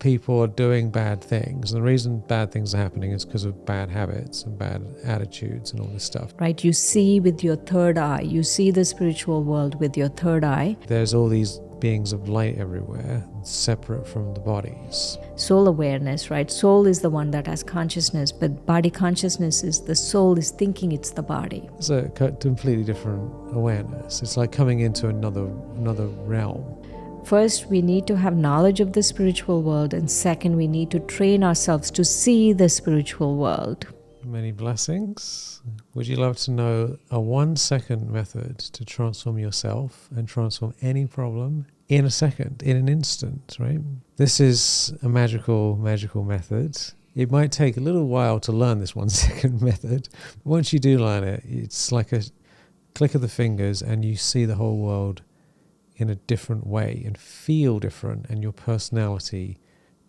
people are doing bad things. And the reason bad things are happening is because of bad habits and bad attitudes and all this stuff. Right? You see with your third eye. You see the spiritual world with your third eye. There's all these beings of light everywhere, separate from the bodies. Soul awareness, right? Soul is the one that has consciousness, but body consciousness is the soul is thinking it's the body. It's a completely different awareness. It's like coming into another realm. First, we need to have knowledge of the spiritual world, and second, we need to train ourselves to see the spiritual world. Many blessings. Would you love to know a 1-second method to transform yourself and transform any problem in a second, in an instant, right? This is a magical method. It might take a little while to learn this 1-second method. But once you do learn it, it's like a click of the fingers and you see the whole world in a different way and feel different, and your personality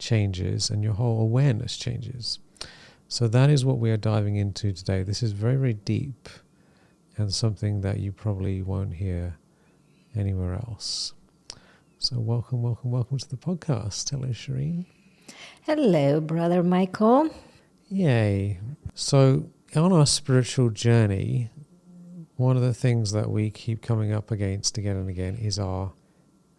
changes and your whole awareness changes. So that is what we are diving into today. This is very, very deep and something that you probably won't hear anywhere else. So welcome to the podcast. Hello, Shireen. Hello, Brother Michael. Yay. So on our spiritual journey, one of the things that we keep coming up against again and again is our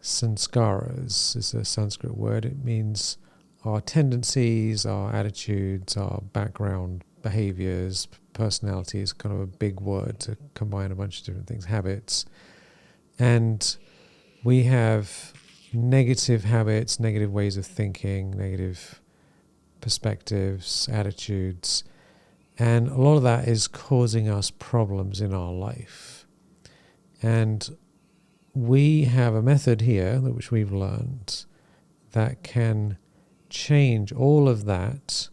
sanskaras. It's a Sanskrit word. It means our tendencies, our attitudes, our background behaviors, personality is kind of a big word to combine a bunch of different things, habits. And we have negative habits, negative ways of thinking, negative perspectives, attitudes, and a lot of that is causing us problems in our life. And we have a method here, which we've learned, that can change all of that,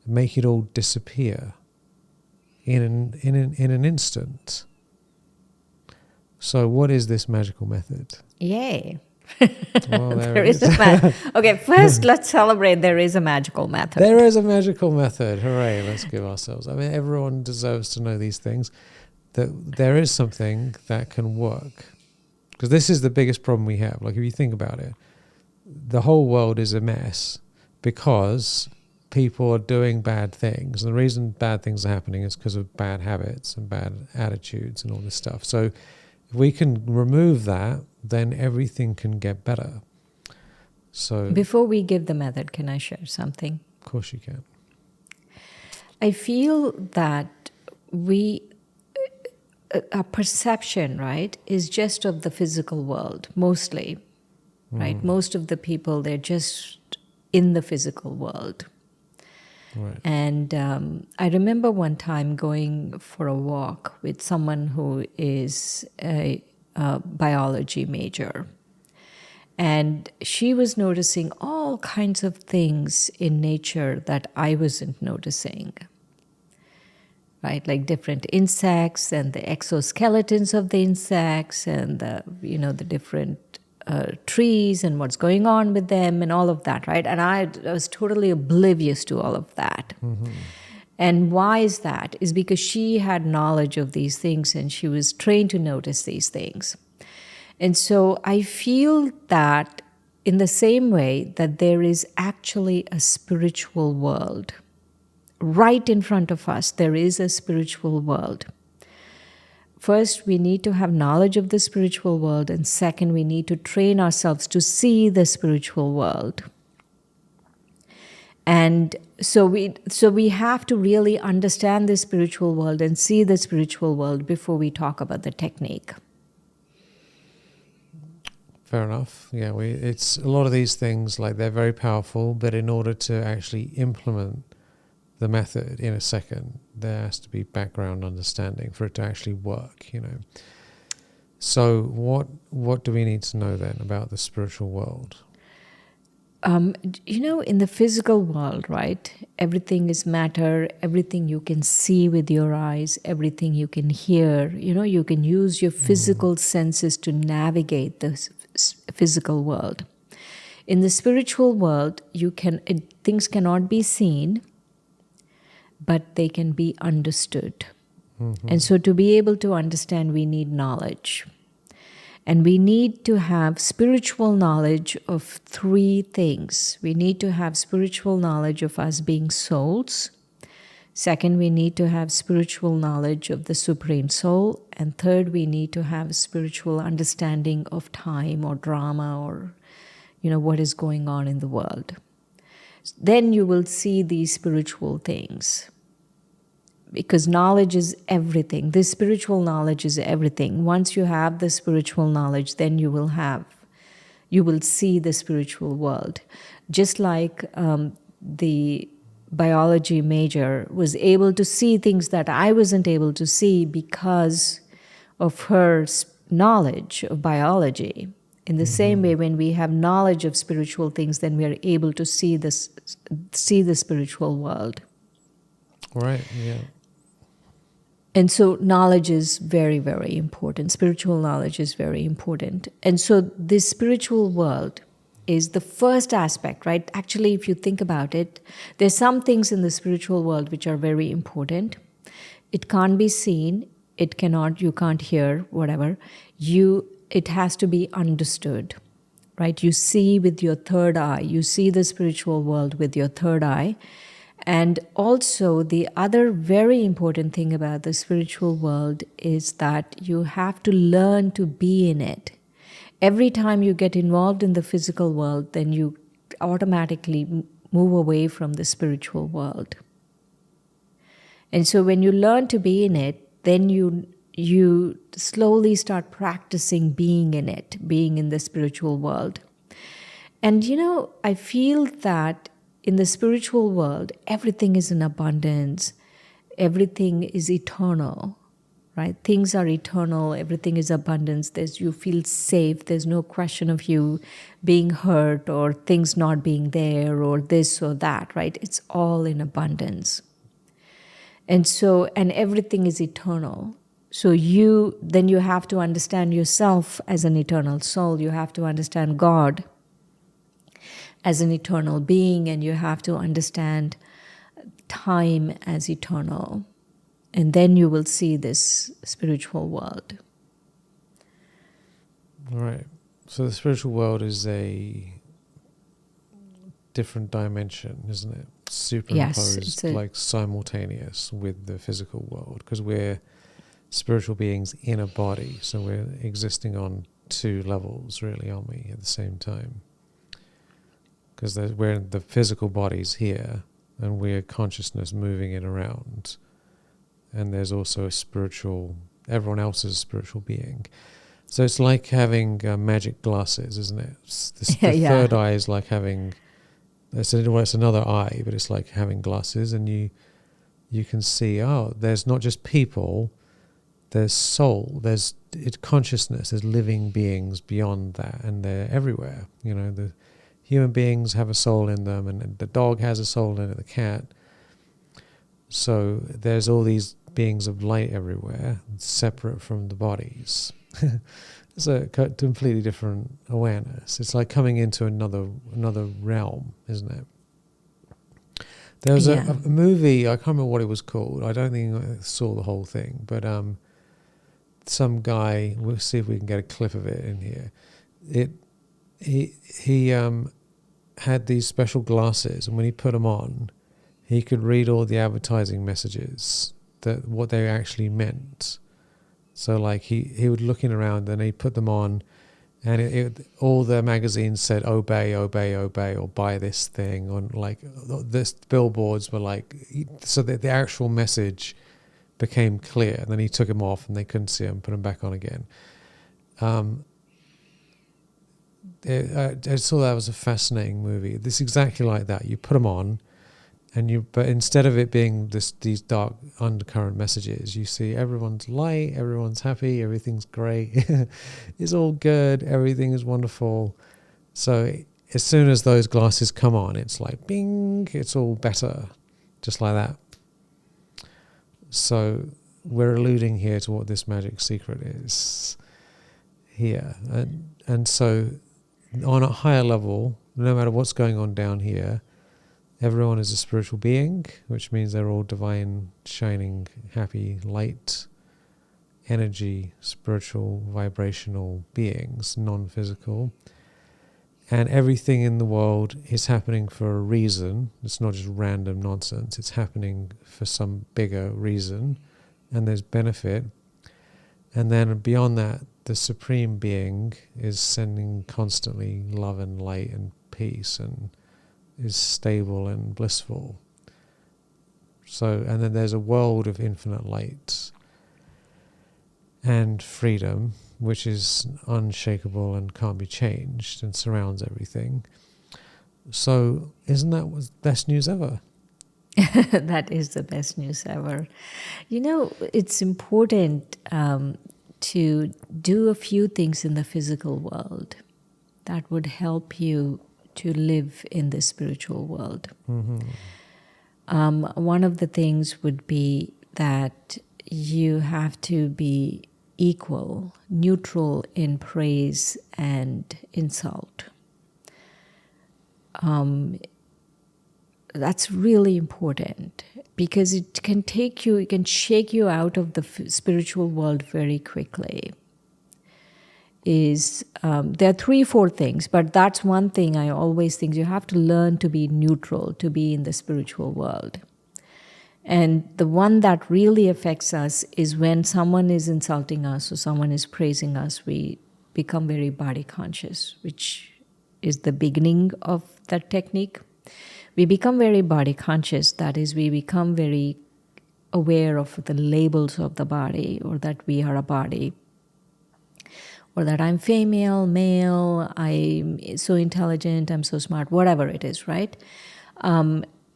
make it all disappear in an instant. So what is this magical method? Yay. Well, there is a okay, first let's celebrate there is a magical method. There is a magical method. Hooray, let's give ourselves. I mean, everyone deserves to know these things, that there is something that can work. Because this is the biggest problem we have. Like, if you think about it, the whole world is a mess because people are doing bad things. And the reason bad things are happening is because of bad habits and bad attitudes and all this stuff. So if we can remove that, then everything can get better. So before we give the method, can I share something? Of course you can. I feel that a perception, right, is just of the physical world, mostly, right? Most of the people, they're just in the physical world. Right. And I remember one time going for a walk with someone who is a biology major. And she was noticing all kinds of things in nature that I wasn't noticing. Right, like different insects and the exoskeletons of the insects and the different trees and what's going on with them and all of that, right? And I was totally oblivious to all of that. Mm-hmm. And why is that? Is because she had knowledge of these things and she was trained to notice these things. And so I feel that in the same way that there is actually a spiritual world. Right in front of us, there is a spiritual world. First, we need to have knowledge of the spiritual world, and second, we need to train ourselves to see the spiritual world. And so we have to really understand the spiritual world and see the spiritual world before we talk about the technique. Fair enough. Yeah, it's a lot of these things, like, they're very powerful, but in order to actually implement the method in a second, there has to be background understanding for it to actually work, So what do we need to know then about the spiritual world? In the physical world, right, everything is matter, everything you can see with your eyes, everything you can hear, you can use your physical senses to navigate the physical world. In the spiritual world, things cannot be seen, but they can be understood. Mm-hmm. And so to be able to understand, we need knowledge. And we need to have spiritual knowledge of three things. We need to have spiritual knowledge of us being souls. Second, we need to have spiritual knowledge of the Supreme Soul. And third, we need to have spiritual understanding of time or drama or, what is going on in the world. Then you will see these spiritual things. Because knowledge is everything. This spiritual knowledge is everything. Once you have the spiritual knowledge, then you will see the spiritual world. Just like the biology major was able to see things that I wasn't able to see because of her knowledge of biology. In the same way, when we have knowledge of spiritual things, then we are able to see the spiritual world. Right, yeah. And so knowledge is very, very important. Spiritual knowledge is very important. And so this spiritual world is the first aspect, right? Actually, if you think about it, there's some things in the spiritual world which are very important. It can't be seen. You can't hear, whatever. It has to be understood, right? You see with your third eye. You see the spiritual world with your third eye. And also, the other very important thing about the spiritual world is that you have to learn to be in it. Every time you get involved in the physical world, then you automatically move away from the spiritual world. And so when you learn to be in it, then you slowly start practicing being in it, being in the spiritual world. And I feel that in the spiritual world, everything is in abundance. Everything is eternal, right? Things are eternal. Everything is abundance. You feel safe. There's no question of you being hurt or things not being there or this or that, right? It's all in abundance. And everything is eternal. So you have to understand yourself as an eternal soul. You have to understand God as an eternal being, and you have to understand time as eternal. And then you will see this spiritual world. Right. So the spiritual world is a different dimension, isn't it? Superimposed, like simultaneous with the physical world, because we're spiritual beings in a body, so we're existing on two levels, really, aren't we, at the same time? Because we're in the physical body's here, and we're consciousness moving it around. And there's also everyone else is a spiritual being. So it's like having magic glasses, isn't it? The third eye is like having, it's another eye, but it's like having glasses, and you can see, there's not just people, there's soul, there's consciousness, there's living beings beyond that, and they're everywhere. The human beings have a soul in them, and the dog has a soul in it, the cat. So there's all these beings of light everywhere, separate from the bodies. It's a completely different awareness. It's like coming into another realm, isn't it? There was a movie, I can't remember what it was called. I don't think I saw the whole thing, but some guy, we'll see if we can get a clip of it in here. He had these special glasses, and when he put them on, he could read all the advertising messages, what they actually meant. So like he would looking around, and he'd put them on, and all the magazines said obey, obey, obey, or buy this thing, or like this billboards were like, so that the actual message became clear. And then he took them off, and they couldn't see them, put them back on again. I saw that was a fascinating movie. This is exactly like that. You put them on, but instead of it being these dark undercurrent messages, you see everyone's light, everyone's happy, everything's great, it's all good, everything is wonderful. So as soon as those glasses come on, it's like bing, it's all better, just like that. So we're alluding here to what this magic secret is here, and so on a higher level, no matter what's going on down here, everyone is a spiritual being, which means they're all divine, shining, happy light energy, spiritual, vibrational beings, non-physical. And everything in the world is happening for a reason. It's not just random nonsense. It's happening for some bigger reason. And there's benefit. And then beyond that, the Supreme Being is sending constantly love and light and peace and is stable and blissful. So, and then there's a world of infinite light and freedom, which is unshakable and can't be changed and surrounds everything. So isn't that the best news ever? That is the best news ever. It's important to do a few things in the physical world that would help you to live in the spiritual world. One of the things would be that you have to be equal, neutral in praise and insult. That's really important because it can shake you out of the spiritual world very quickly. There are 3-4 things, but that's one thing I always think. You have to learn to be neutral, to be in the spiritual world. And the one that really affects us is when someone is insulting us or someone is praising us, we become very body conscious, which is the beginning of that technique. We become very body conscious, that is, we become very aware of the labels of the body, or that we are a body, or that I'm female, male, I'm so intelligent, I'm so smart, whatever it is, right?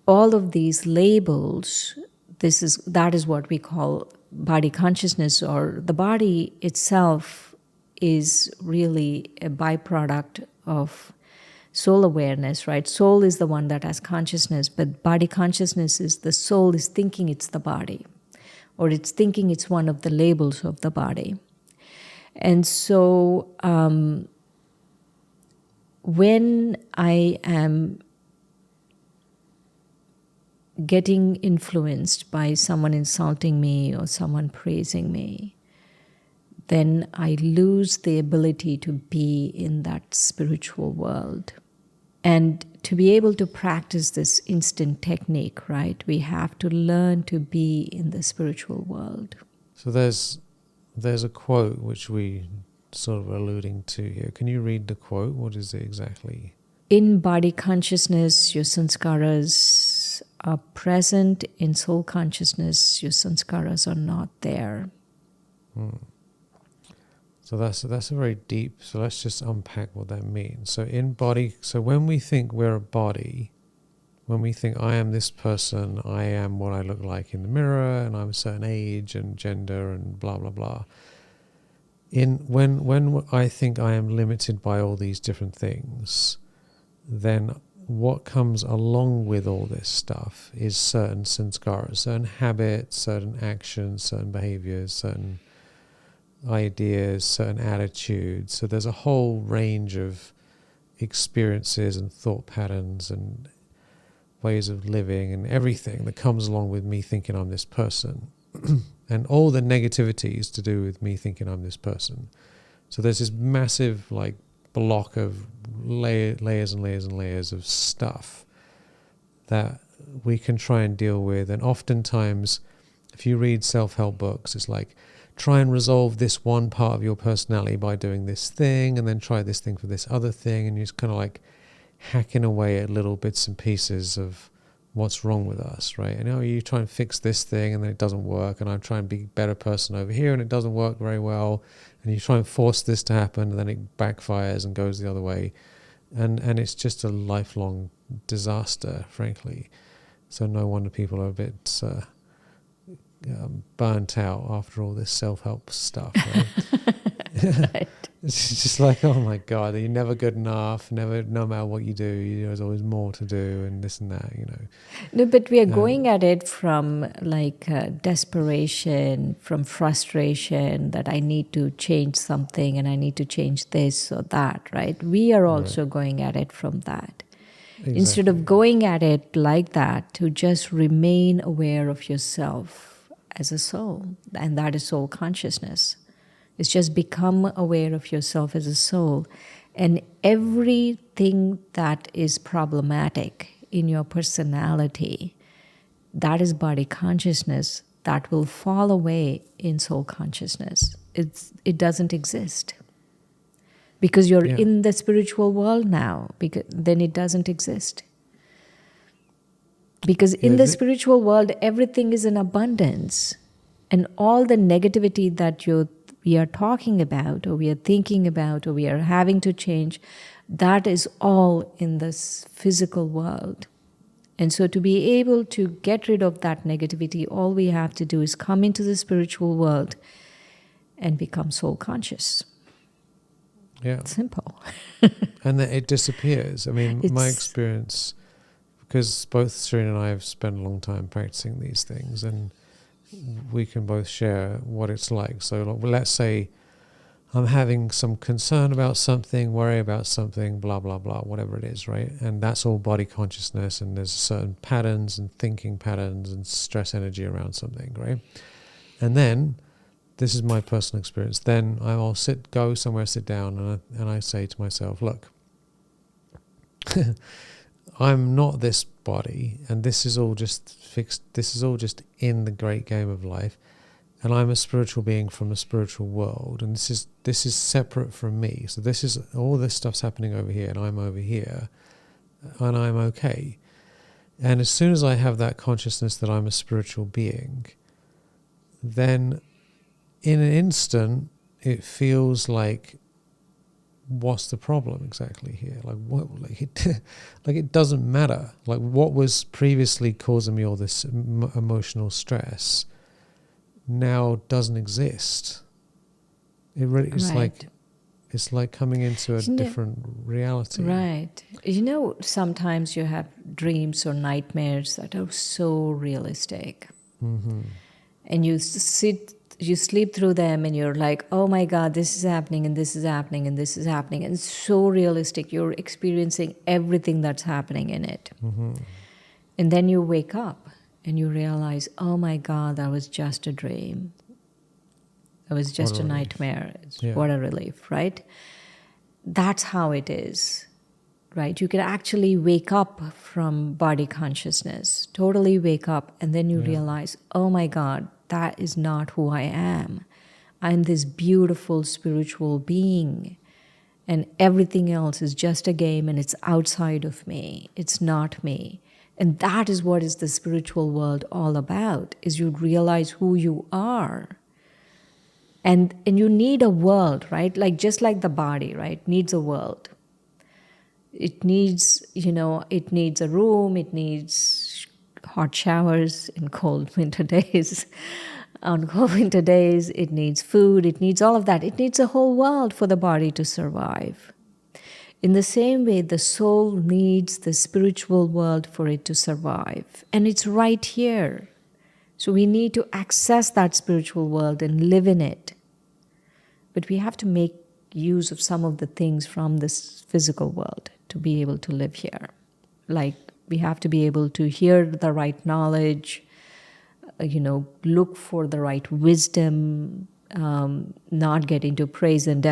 All of these labels, that is what we call body consciousness, or the body itself is really a byproduct of soul awareness, right? Soul is the one that has consciousness, but body consciousness is the soul is thinking it's the body, or it's thinking it's one of the labels of the body. And so when I am getting influenced by someone insulting me or someone praising me, then I lose the ability to be in that spiritual world. And to be able to practice this instant technique, right, we have to learn to be in the spiritual world. So there's a quote which we sort of alluding to here. Can you read the quote? What is it exactly? In body consciousness, your sanskaras are present. In soul consciousness, your sanskaras are not there. So that's a very deep. So let's just unpack what that means. So when we think we're a body, when we think I am this person, I am what I look like in the mirror, and I'm a certain age and gender and blah blah blah. When I think I am limited by all these different things, then what comes along with all this stuff is certain sanskaras, certain habits, certain actions, certain behaviors, certain ideas, certain attitudes. So there's a whole range of experiences and thought patterns and ways of living and everything that comes along with me thinking I'm this person. And all the negativity is to do with me thinking I'm this person. So there's this massive block of layers and layers and layers of stuff that we can try and deal with. And oftentimes, if you read self-help books, it's like, try and resolve this one part of your personality by doing this thing, and then try this thing for this other thing, and you're just kind of hacking away at little bits and pieces of what's wrong with us, right? And you try and fix this thing, and then it doesn't work, and I try and be a better person over here, and it doesn't work very well, and you try and force this to happen, and then it backfires and goes the other way, and it's just a lifelong disaster, frankly. So no wonder people are a bit burnt out after all this self-help stuff, right? Right. It's just like, oh my God, you're never good enough. No matter what you do, there's always more to do, and this and that, No, but we are going at it from desperation, from frustration that I need to change something and I need to change this or that, right? We are also going at it from that. Exactly. Instead of going at it like that, to just remain aware of yourself as a soul, and that is soul consciousness. It's just become aware of yourself as a soul, and everything that is problematic in your personality, that is body consciousness, that will fall away in soul consciousness. It doesn't exist. Because you're Yeah. in the spiritual world now, because then it doesn't exist. Because in the spiritual world, everything is in abundance. And all the negativity that we are talking about, or we are thinking about, or we are having to change, that is all in this physical world. And so to be able to get rid of that negativity, all we have to do is come into the spiritual world and become soul conscious. Yeah. It's simple. And then it disappears. I mean, my It's- experience, because both Shereen and I have spent a long time practicing these things, and we can both share what it's like. So let's say I'm having some concern about something, worry about something, blah, blah, blah, whatever it is, right? And that's all body consciousness, and there's certain patterns and thinking patterns and stress energy around something, right? And then, this is my personal experience, then I'll go somewhere, sit down, and I say to myself, look, I'm not this body, and this is all just fixed, this is all just in the great game of life, and I'm a spiritual being from the spiritual world, and this is separate from me. So this is, all this stuff's happening over here, and I'm over here, and I'm okay. And as soon as I have that consciousness that I'm a spiritual being, then in an instant it feels like, what's the problem exactly here? Like what? Like it doesn't matter. Like what was previously causing me all this emotional stress now doesn't exist. It really, it's like coming into a different reality. Right. You know, sometimes you have dreams or nightmares that are so realistic. Mm-hmm. And you sleep through them and you're like, oh my God, this is happening and this is happening and this is happening. And it's so realistic. You're experiencing everything that's happening in it. Mm-hmm. And then you wake up and you realize, oh my God, that was just a dream. That was just a nightmare. Yeah. What a relief, right? That's how it is, right? You can actually wake up from body consciousness, totally wake up, and then you realize, oh my God, that is not who I am. I'm this beautiful spiritual being, and everything else is just a game and it's outside of me. It's not me. And that is what is the spiritual world all about, is you realize who you are. And you need a world, right? Like just like the body, right? Needs a world. It needs, it needs a room, it needs hot showers in cold winter days. On cold winter days, it needs food, it needs all of that. It needs a whole world for the body to survive. In the same way, the soul needs the spiritual world for it to survive. And it's right here. So we need to access that spiritual world and live in it. But we have to make use of some of the things from this physical world to be able to live here. Like we have to be able to hear the right knowledge, look for the right wisdom, not get into praise and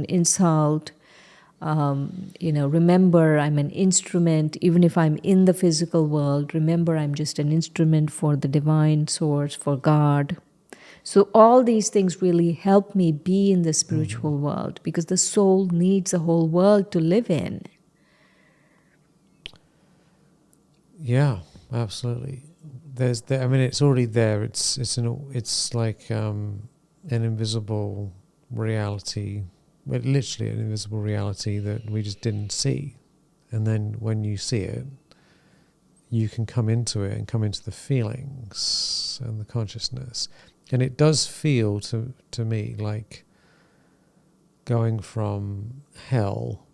insult. Remember I'm an instrument. Even if I'm in the physical world, remember I'm just an instrument for the divine source, for God. So all these things really help me be in the spiritual world, because the soul needs a whole world to live in. Yeah, absolutely. It's already there. It's like an invisible reality, literally an invisible reality that we just didn't see. And then when you see it, you can come into it and come into the feelings and the consciousness. And it does feel to me like going from hell,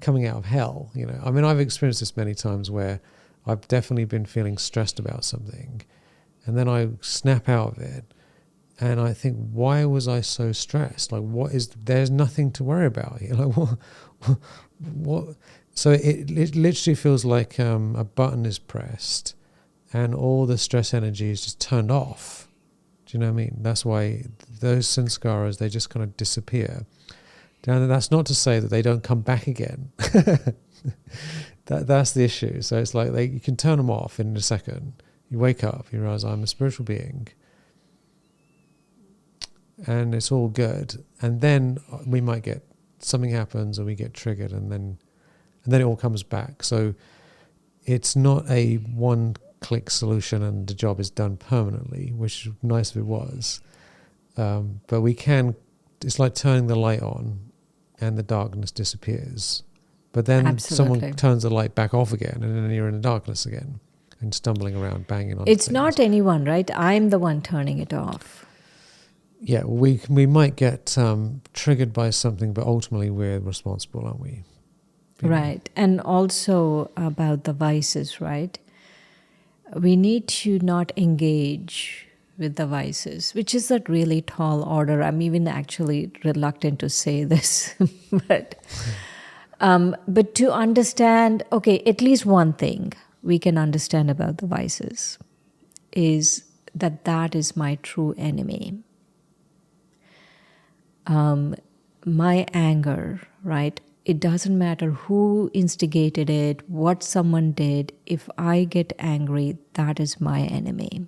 coming out of hell, I've experienced this many times where I've definitely been feeling stressed about something, and then I snap out of it and I think, why was I so stressed? Like, there's nothing to worry about here. Like, what? So it literally feels like a button is pressed and all the stress energy is just turned off. Do you know what I mean? That's why those sanskaras, they just kind of disappear. And that's not to say that they don't come back again. That's the issue. So it's like you can turn them off in a second. You wake up, you realize I'm a spiritual being, and it's all good. And then we might get something happens, or we get triggered, and then it all comes back. So it's not a one-click solution, and the job is done permanently, which is nice if it was. But we can. It's like turning the light on, and the darkness disappears. But then Absolutely. someone turns the light back off again, and then you're in the darkness again and stumbling around, banging on It's things. not anyone, right? I'm the one turning it off. Yeah, we might get triggered by something, but ultimately we're responsible, aren't we? Right. And also about the vices, right? We need to not engage with the vices, which is a really tall order. I'm even actually reluctant to say this, but to understand, okay, at least one thing we can understand about the vices is that is my true enemy. My anger, right? It doesn't matter who instigated it, what someone did. If I get angry, that is my enemy.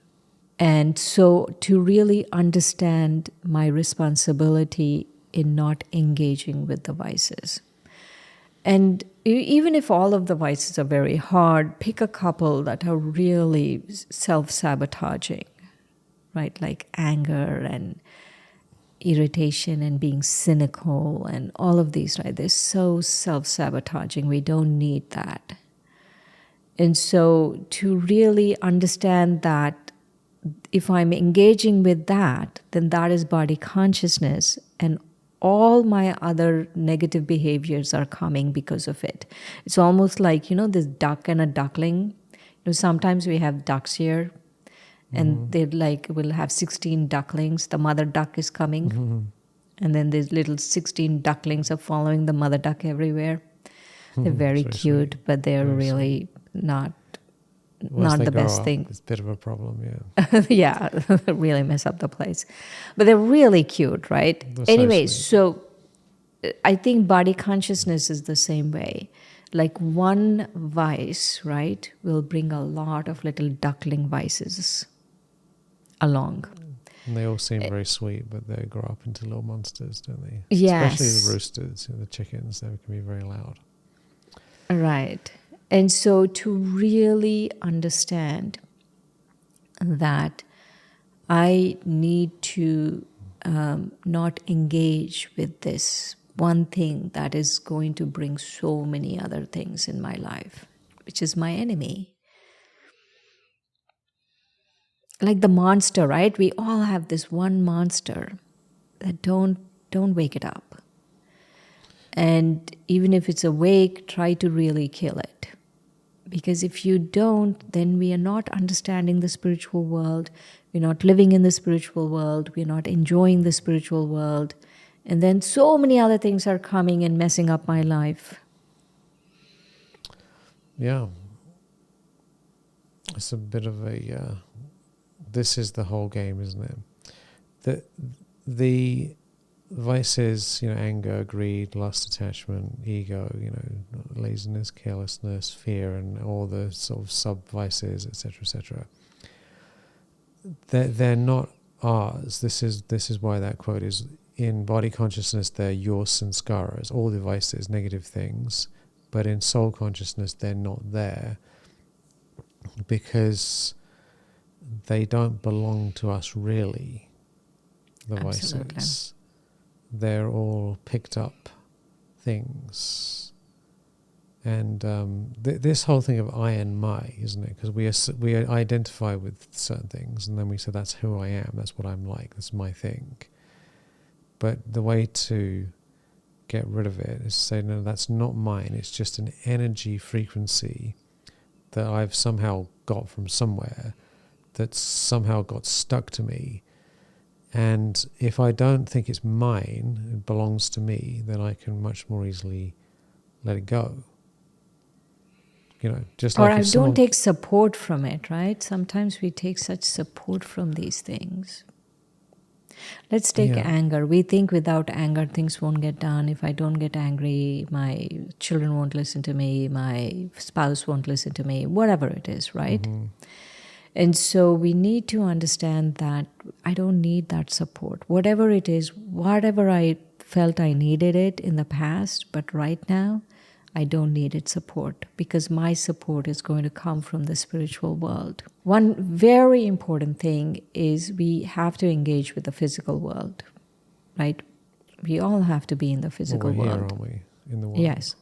And so to really understand my responsibility in not engaging with the vices. And even if all of the vices are very hard, pick a couple that are really self-sabotaging, right? Like anger and irritation and being cynical and all of these, right? They're so self-sabotaging. We don't need that. And so to really understand that if I'm engaging with that, then that is body consciousness, and all my other negative behaviors are coming because of it. It's almost like, this duck and a duckling. Sometimes we have ducks here, and they're like, we'll have 16 ducklings. The mother duck is coming. And then these little 16 ducklings are following the mother duck everywhere. They're very cute, sweet. But they're very really sweet. Not the best up, thing. It's a bit of a problem, yeah. Yeah, really mess up the place. But they're really cute, right? Anyway, so I think body consciousness is the same way. Like one vice, right, will bring a lot of little duckling vices along. And they all seem very sweet, but they grow up into little monsters, don't they? Yes. Especially the roosters, the chickens, they can be very loud. Right. And so to really understand that I need to not engage with this one thing that is going to bring so many other things in my life, which is my enemy. Like the monster, right? We all have this one monster that don't wake it up. And even if it's awake, try to really kill it. Because if you don't, then we are not understanding the spiritual world. We're not living in the spiritual world. We're not enjoying the spiritual world. And then so many other things are coming and messing up my life. Yeah. It's a bit of a... this is the whole game, isn't it? The vices, anger, greed, lust, attachment, ego, laziness, carelessness, fear, and all the sort of sub-vices, etc., they're not ours. This is why that quote is, in body consciousness, they're your sanskaras, all the vices, negative things, but in soul consciousness, they're not there because they don't belong to us really, the Absolutely. vices. They're all picked up things. And this whole thing of I and my, isn't it? Because we identify with certain things, and then we say, that's who I am, that's what I'm like, that's my thing. But the way to get rid of it is to say, no, that's not mine, it's just an energy frequency that I've somehow got from somewhere, that somehow got stuck to me. And if I don't think it's mine, it belongs to me, then I can much more easily let it go. Just Or like I if don't someone... take support from it, right? Sometimes we take such support from these things. Let's take Yeah. anger. We think without anger things won't get done. If I don't get angry, my children won't listen to me, my spouse won't listen to me, whatever it is, right? Mm-hmm. And so we need to understand that I don't need that support. Whatever it is, whatever I felt I needed it in the past, but right now, I don't need its support because my support is going to come from the spiritual world. One very important thing is we have to engage with the physical world, right? We all have to be in the Well, physical we're here, world. aren't we? In the world. Yes.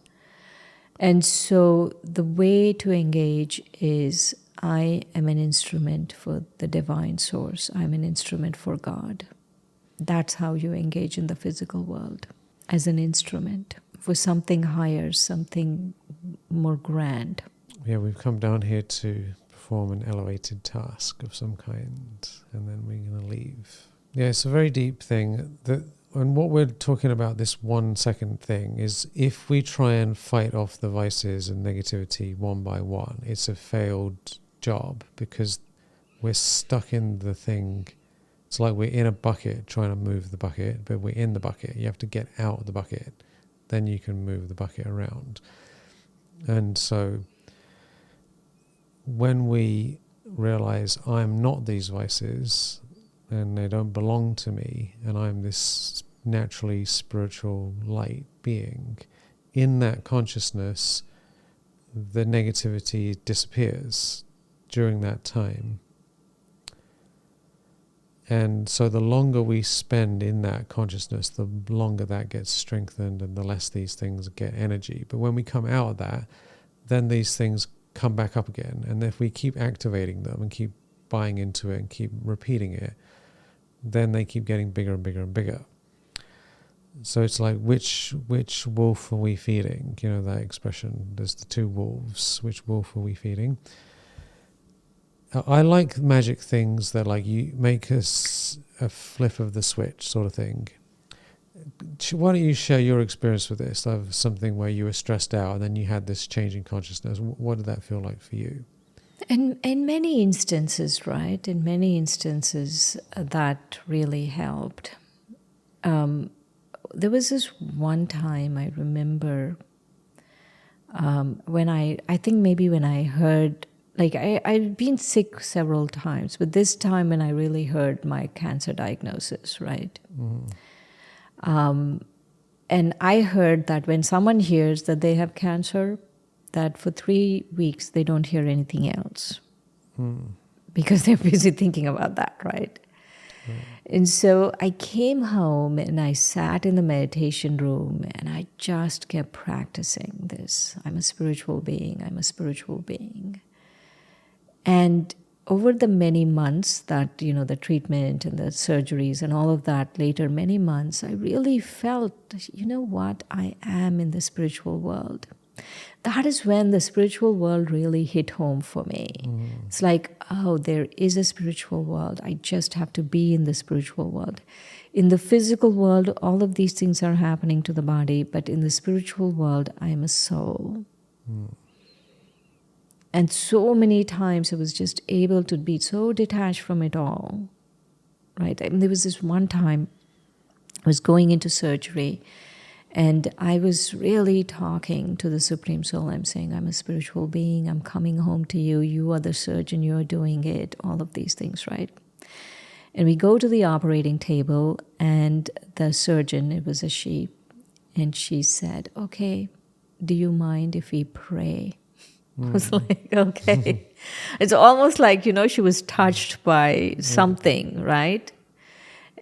And so the way to engage is I am an instrument for the divine source. I'm an instrument for God. That's how you engage in the physical world, as an instrument for something higher, something more grand. Yeah, we've come down here to perform an elevated task of some kind, and then we're going to leave. Yeah, it's a very deep thing. And what we're talking about, this 1 second thing, is if we try and fight off the vices and negativity one by one, it's a failed job because we're stuck in the thing. It's like we're in a bucket trying to move the bucket, but we're in the bucket. You have to get out of the bucket. Then you can move the bucket around. And so when we realize I'm not these vices and they don't belong to me and I'm this naturally spiritual light being, in that consciousness, the negativity disappears during that time. And so the longer we spend in that consciousness, the longer that gets strengthened and the less these things get energy. But when we come out of that, then these things come back up again. And if we keep activating them and keep buying into it and keep repeating it, then they keep getting bigger and bigger and bigger. So it's like, which wolf are we feeding? That expression, there's the two wolves. Which wolf are we feeding? I like magic things that like you make a flip of the switch sort of thing. Why don't you share your experience with this, of something where you were stressed out and then you had this change in consciousness? What did that feel like for you? In many instances, right? In many instances, that really helped. There was this one time I remember when I think maybe when I heard, like I've been sick several times, but this time when I really heard my cancer diagnosis, right? And I heard that when someone hears that they have cancer, that for 3 weeks they don't hear anything else because they're busy thinking about that, right? And so I came home and I sat in the meditation room and I just kept practicing this. I'm a spiritual being. I'm a spiritual being. And over the many months that, the treatment and the surgeries and all of that later, many months, I really felt, what? I am in the spiritual world. That is when the spiritual world really hit home for me. It's like, oh, there is a spiritual world. I just have to be in the spiritual world. In the physical world, all of these things are happening to the body, but in the spiritual world, I am a soul. And so many times I was just able to be so detached from it all, right? I mean, there was this one time I was going into surgery and I was really talking to the Supreme Soul. I'm saying, I'm a spiritual being. I'm coming home to you. You are the surgeon. You're doing it. All of these things, right? And we go to the operating table and the surgeon, it was a she, and she said, okay, do you mind if we pray? I was like, okay. It's almost like, she was touched by something, right?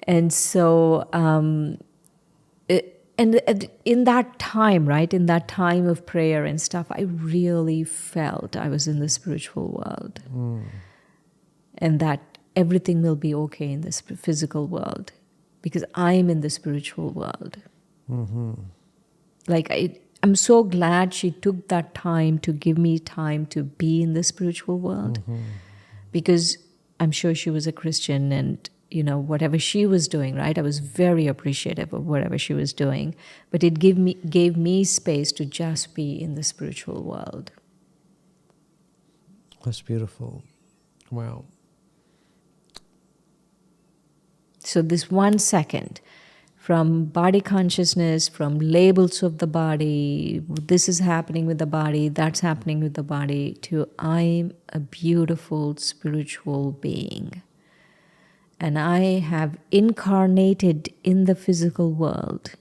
And so, and in that time, right, in that time of prayer and stuff, I really felt I was in the spiritual world. And that everything will be okay in this physical world because I'm in the spiritual world. Like, I'm so glad she took that time to give me time to be in the spiritual world because I'm sure she was a Christian and, whatever she was doing, right? I was very appreciative of whatever she was doing, but it gave me space to just be in the spiritual world. That's beautiful. Wow. So this 1 second from body consciousness, from labels of the body, this is happening with the body, that's happening with the body, to I'm a beautiful spiritual being. And I have incarnated in the physical world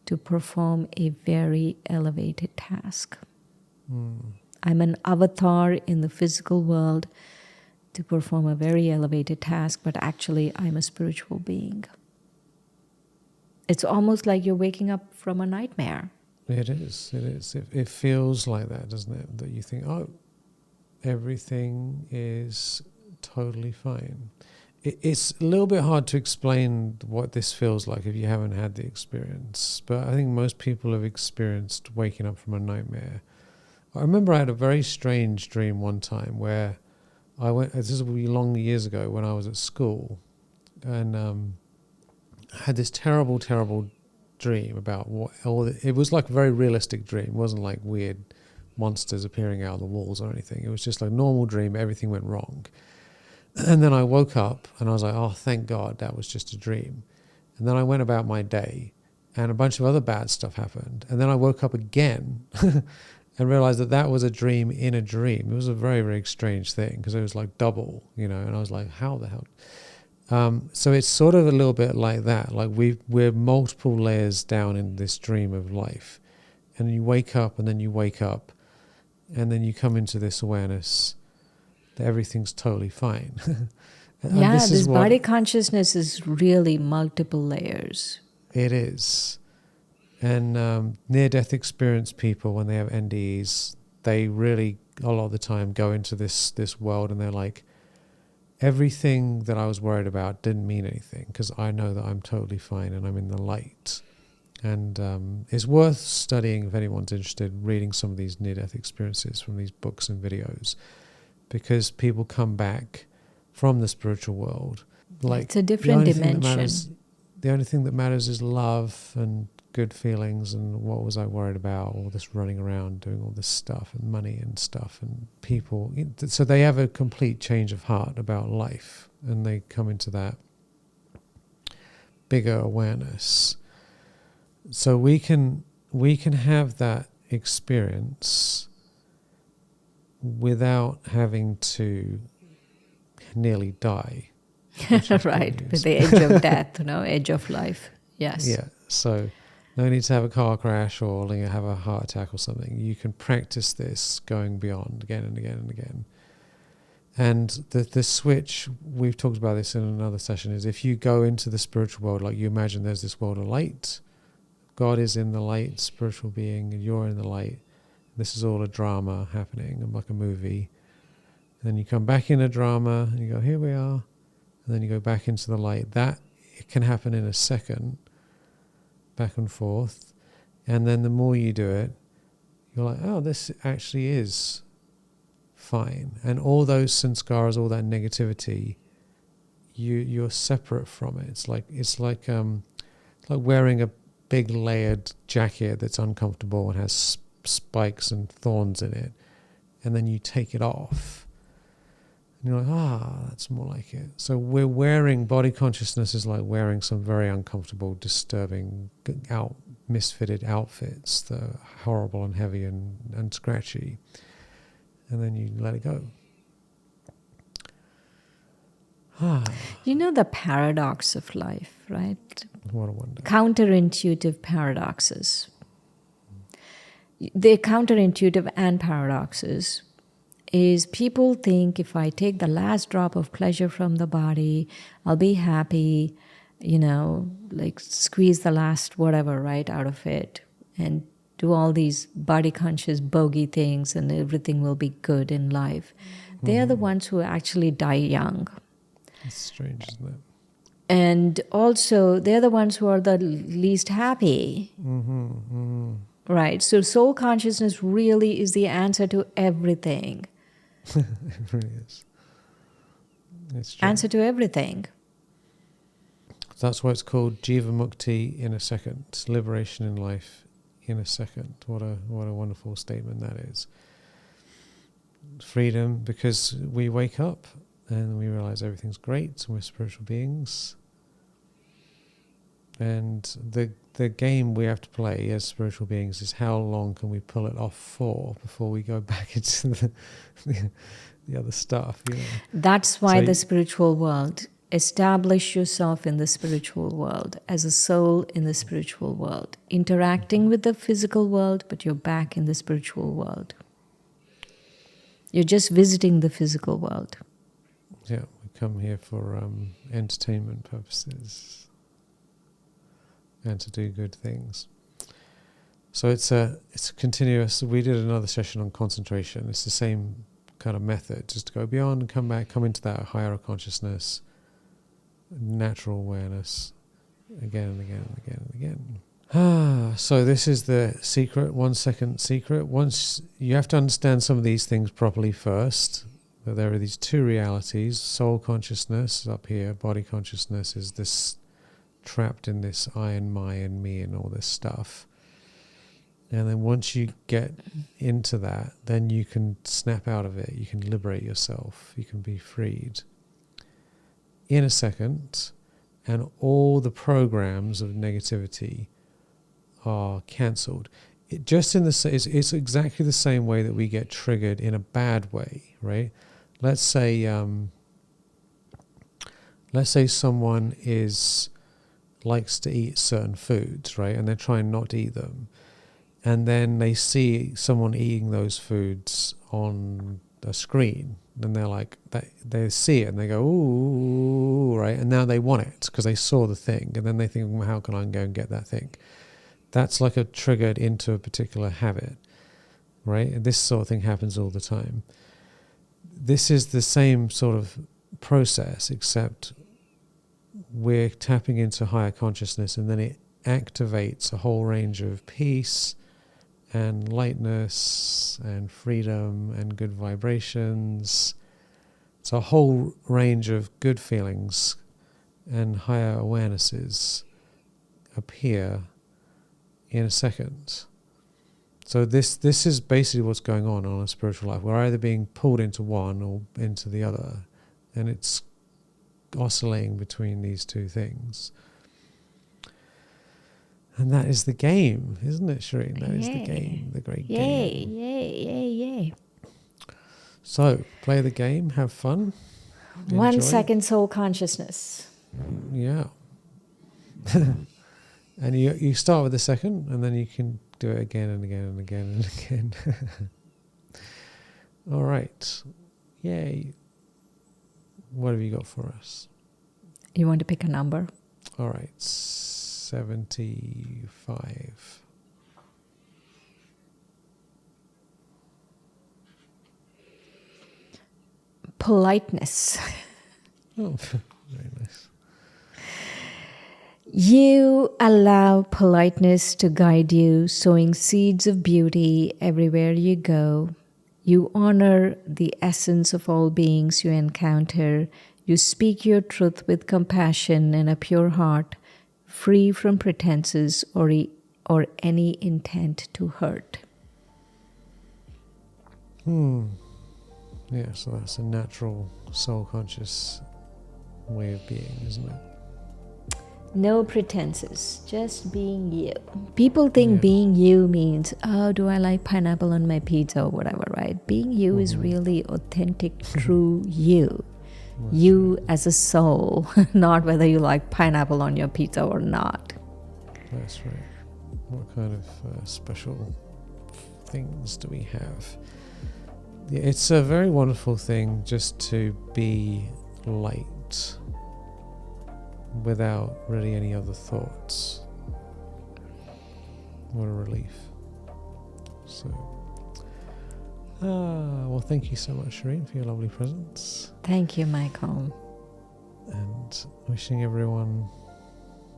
to perform a very elevated task. I'm an avatar in the physical world to perform a very elevated task, but actually I'm a spiritual being. It's almost like you're waking up from a nightmare. It is. It is. It feels like that, doesn't it? That you think, oh, everything is totally fine. It's a little bit hard to explain what this feels like if you haven't had the experience. But I think most people have experienced waking up from a nightmare. I remember I had a very strange dream one time where I went, this is long years ago when I was at school, and I had this terrible, terrible dream about it was like a very realistic dream. It wasn't like weird monsters appearing out of the walls or anything. It was just like a normal dream. Everything went wrong. And then I woke up and I was like, oh, thank God that was just a dream. And then I went about my day and a bunch of other bad stuff happened. And then I woke up again and realized that that was a dream in a dream. It was a very, very strange thing because it was like double, and I was like, how the hell? So it's sort of a little bit like that. Like we're multiple layers down in this dream of life. And you wake up and then you wake up and then you come into this awareness that everything's totally fine. Yeah, this body consciousness is really multiple layers. It is. And near-death experience people, when they have NDEs, they really, a lot of the time, go into this world and they're like, everything that I was worried about didn't mean anything because I know that I'm totally fine and I'm in the light. And it's worth studying if anyone's interested, reading some of these near-death experiences from these books and videos, because people come back from the spiritual world. Like, it's a different dimension. The only thing that matters is love and good feelings, and what was I worried about? All this running around doing all this stuff and money and stuff and people. So they have a complete change of heart about life, and they come into that bigger awareness. So we can have that experience without having to nearly die. Right, with the edge of death, edge of life. Yes. Yeah, so no need to have a car crash or have a heart attack or something. You can practice this going beyond again and again and again. And the switch, we've talked about this in another session, is if you go into the spiritual world, like you imagine there's this world of light, God is in the light, spiritual being, and you're in the light. This is all a drama happening, like a movie. And then you come back in a drama, and you go, here we are. And then you go back into the light. That it can happen in a second, back and forth. And then the more you do it, you're like, oh, this actually is fine. And all those sanskaras, all that negativity, you're separate from it. It's like wearing a big layered jacket that's uncomfortable and has spikes and thorns in it, and then you take it off and you're like, that's more like it. So we're wearing, body consciousness is like wearing some very uncomfortable, disturbing, misfitted outfits that are horrible and heavy and scratchy, and then you let it go. The paradox of life, right? What a wonder. Counterintuitive paradoxes. The counterintuitive and paradoxes is people think if I take the last drop of pleasure from the body, I'll be happy, like squeeze the last whatever right out of it and do all these body conscious bogey things and everything will be good in life. Mm-hmm. They are the ones who actually die young. It's strange, isn't it? And also, they're the ones who are the least happy. Mm-hmm, mm-hmm. Right. So soul consciousness really is the answer to everything. It really is. It's true. Answer to everything. That's why it's called Jiva Mukti in a second. It's liberation in life in a second. What a wonderful statement that is. freedom, because we wake up and we realize everything's great and we're spiritual beings. And the game we have to play as spiritual beings is how long can we pull it off for before we go back into the other stuff. You know? That's why So the spiritual world, establish yourself in the spiritual world, as a soul in the spiritual world, interacting with the physical world, but you're back in the spiritual world. You're just visiting the physical world. yeah, we come here for entertainment purposes and to do good things. So it's a continuous. We did another session on concentration. It's the same kind of method, just to go beyond and come back, come into that higher consciousness, natural awareness, again and again and again and again. So this is the secret, 1 second secret. Once you have to understand some of these things properly first, that there are these two realities. Soul consciousness up here, body consciousness is this trapped in this I and my and me and all this stuff. And then once you get into that, then you can snap out of it. You can liberate yourself. You can be freed in a second, and all the programs of negativity are cancelled. It's exactly the same way that we get triggered in a bad way, right? Let's say someone likes to eat certain foods, right? And they're trying not to eat them. And then they see someone eating those foods on a screen, and they're like, they see it and they go, ooh, right? And now they want it because they saw the thing. And then they think, well, how can I go and get that thing? That's like a triggered into a particular habit, right? And this sort of thing happens all the time. This is the same sort of process, except we're tapping into higher consciousness, and then it activates a whole range of peace and lightness and freedom and good vibrations. It's a whole range of good feelings and higher awarenesses appear in a second. So this is basically what's going on a spiritual life. We're either being pulled into one or into the other, and it's oscillating between these two things. And that is the game, isn't it, Shireen? That is the game, the great game. Yay. So, play the game, have fun. 1 enjoy. second soul consciousness. Yeah. And you start with the second, and then you can do it again and again and again and again. All right. Yay. What have you got for us? You want to pick a number? All right. 75. Politeness. Oh, very nice. You allow politeness to guide you, sowing seeds of beauty everywhere you go. You honor the essence of all beings you encounter. You speak your truth with compassion and a pure heart, free from pretenses or any intent to hurt. Yeah, so that's a natural soul conscious way of being, isn't it? No pretenses, just being you. People think being you means, oh, do I like pineapple on my pizza or whatever, right? Being you is really authentic, true you. That's you right. as a soul, not whether you like pineapple on your pizza or not. That's right. What kind of special things do we have? Yeah, it's a very wonderful thing just to be light without really any other thoughts. What a relief. So, well, thank you so much, Shireen, for your lovely presence. Thank you, Michael. And wishing everyone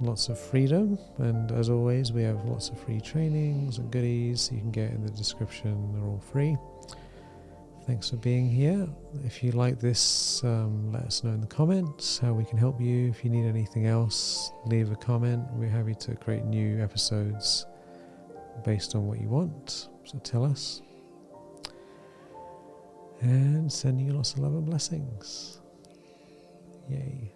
lots of freedom. And as always, we have lots of free trainings and goodies you can get in the description. They're all free. Thanks for being here. If you like this, let us know in the comments how we can help you. If you need anything else, leave a comment. We're happy to create new episodes based on what you want. So tell us. And sending you lots of love and blessings. Yay.